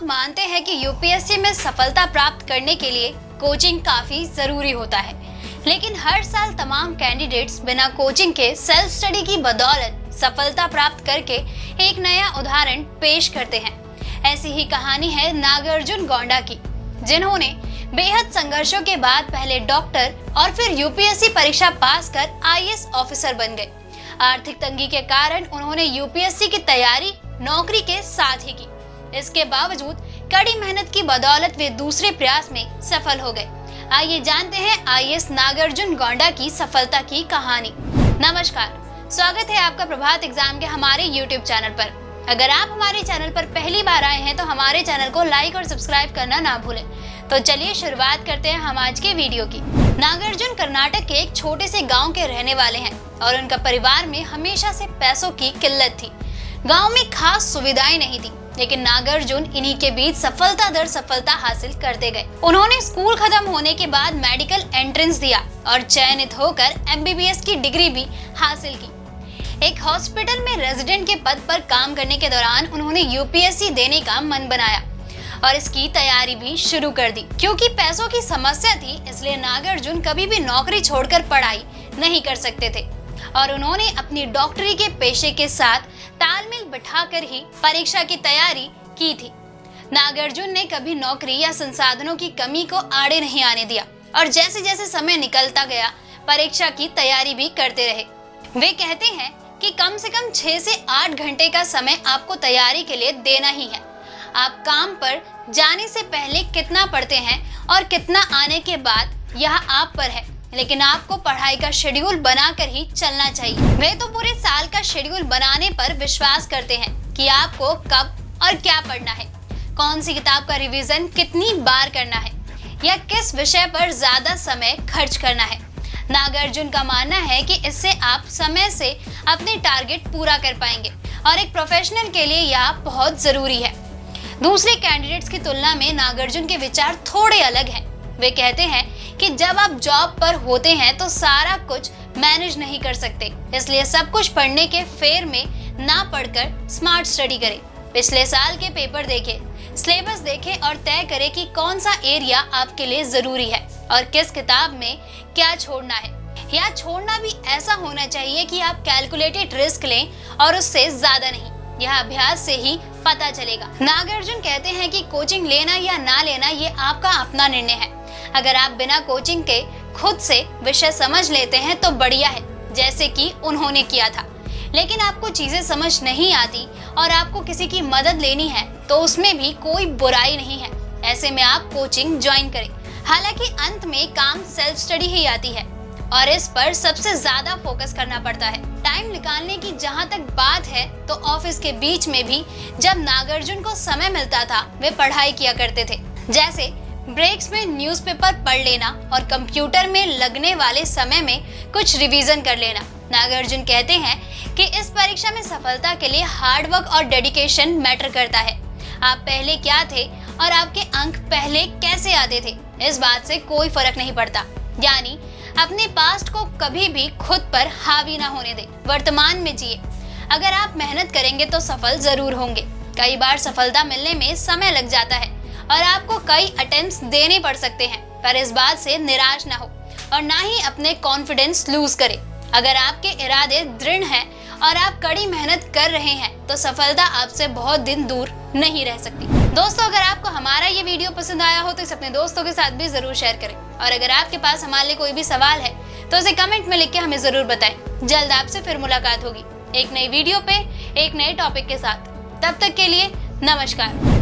लोग मानते हैं कि यूपीएससी में सफलता प्राप्त करने के लिए कोचिंग काफी जरूरी होता है, लेकिन हर साल तमाम कैंडिडेट्स बिना कोचिंग के सेल्फ स्टडी की बदौलत सफलता प्राप्त करके एक नया उदाहरण पेश करते हैं। ऐसी ही कहानी है नागार्जुन गोंडा की, जिन्होंने बेहद संघर्षों के बाद पहले डॉक्टर और फिर यूपीएससी परीक्षा पास कर आईएएस ऑफिसर बन गए। आर्थिक तंगी के कारण उन्होंने यूपीएससी की तैयारी नौकरी के साथ ही की। इसके बावजूद कड़ी मेहनत की बदौलत वे दूसरे प्रयास में सफल हो गए। आइए जानते हैं आईएएस नागार्जुन गोंडा की सफलता की कहानी। नमस्कार, स्वागत है आपका प्रभात एग्जाम के हमारे यूट्यूब चैनल पर। अगर आप हमारे चैनल पर पहली बार आए हैं तो हमारे चैनल को लाइक और सब्सक्राइब करना ना भूलें। तो चलिए शुरुआत करते हैं हम आज के वीडियो की। नागार्जुन कर्नाटक के एक छोटे से गांव के रहने वाले हैं और उनका परिवार में हमेशा से पैसों की किल्लत थी। गांव में खास सुविधाएं नहीं थी, लेकिन नागार्जुन इन्हीं के बीच सफलता दर सफलता हासिल करते गए। उन्होंने स्कूल खत्म होने के बाद मेडिकल एंट्रेंस दिया और चयनित होकर एमबीबीएस की डिग्री भी हासिल की। एक हॉस्पिटल में रेजिडेंट के पद पर काम करने के दौरान उन्होंने यूपीएससी देने का मन बनाया और इसकी तैयारी भी शुरू कर दी। क्योंकि पैसों की समस्या थी, इसलिए नागार्जुन कभी भी नौकरी छोड़कर पढ़ाई नहीं कर सकते थे और उन्होंने अपनी डॉक्टरी के पेशे के साथ तालमेल बिठाकर ही परीक्षा की तैयारी की थी। नागार्जुन ने कभी नौकरी या संसाधनों की कमी को आड़े नहीं आने दिया और जैसे जैसे समय निकलता गया परीक्षा की तैयारी भी करते रहे। वे कहते हैं कि कम से कम 6 से 8 घंटे का समय आपको तैयारी के लिए देना ही है। आप काम पर जाने से पहले कितना पढ़ते हैं और कितना आने के बाद यह आप पर है, लेकिन आपको पढ़ाई का शेड्यूल बनाकर ही चलना चाहिए। वे तो पूरे साल का शेड्यूल बनाने पर विश्वास करते हैं कि आपको कब और क्या पढ़ना है, कौन सी किताब का रिवीजन कितनी बार करना है या किस विषय पर ज्यादा समय खर्च करना है। नागार्जुन का मानना है कि इससे आप समय से अपने टारगेट पूरा कर पाएंगे और एक प्रोफेशनल के लिए यह बहुत जरूरी है। दूसरे कैंडिडेट्स की तुलना में नागार्जुन के विचार थोड़े अलग हैं। वे कहते हैं कि जब आप जॉब पर होते हैं तो सारा कुछ मैनेज नहीं कर सकते, इसलिए सब कुछ पढ़ने के फेर में ना पढ़कर स्मार्ट स्टडी करें। पिछले साल के पेपर देखें, सिलेबस देखें और तय करें कि कौन सा एरिया आपके लिए जरूरी है और किस किताब में क्या छोड़ना है। या छोड़ना भी ऐसा होना चाहिए कि आप कैलकुलेटेड रिस्क लें और उससे ज्यादा नहीं। यह अभ्यास से ही पता चलेगा। नागार्जुन कहते हैं कि कोचिंग लेना या ना लेना ये आपका अपना निर्णय है। अगर आप बिना कोचिंग के खुद से विषय समझ लेते हैं तो बढ़िया है, जैसे कि उन्होंने किया था। लेकिन आपको चीजें समझ नहीं आती और आपको किसी की मदद लेनी है तो उसमें भी कोई बुराई नहीं है। ऐसे में आप कोचिंग ज्वाइन करें। हालांकि अंत में काम सेल्फ स्टडी ही आती है और इस पर सबसे ज्यादा फोकस करना पड़ता है। टाइम निकालने की जहाँ तक बात है तो ऑफिस के बीच में भी जब नागार्जुन को समय मिलता था वे पढ़ाई किया करते थे। जैसे ब्रेक्स में न्यूज़पेपर पढ़ लेना और कंप्यूटर में लगने वाले समय में कुछ रिवीजन कर लेना। नागार्जुन कहते हैं कि इस परीक्षा में सफलता के लिए हार्डवर्क और डेडिकेशन मैटर करता है। आप पहले क्या थे और आपके अंक पहले कैसे आते थे, इस बात से कोई फर्क नहीं पड़ता। यानी अपने पास्ट को कभी भी खुद पर हावी ना होने दें, वर्तमान में जिए। अगर आप मेहनत करेंगे तो सफल जरूर होंगे। कई बार सफलता मिलने में समय लग जाता है और आपको कई अटेम्प्ट्स देने पड़ सकते हैं, पर इस बात से निराश ना हो और ना ही अपने कॉन्फिडेंस लूज करें। अगर आपके इरादे दृढ़ हैं और आप कड़ी मेहनत कर रहे हैं तो सफलता आपसे बहुत दिन दूर नहीं रह सकती। दोस्तों, अगर आपको हमारा ये वीडियो पसंद आया हो तो इसे अपने दोस्तों के साथ भी जरूर शेयर करें और अगर आपके पास हमारे लिए कोई भी सवाल है तो उसे कमेंट में लिख के हमें जरूर बताएं। जल्द आपसे फिर मुलाकात होगी एक नई वीडियो पे एक नए टॉपिक के साथ। तब तक के लिए नमस्कार।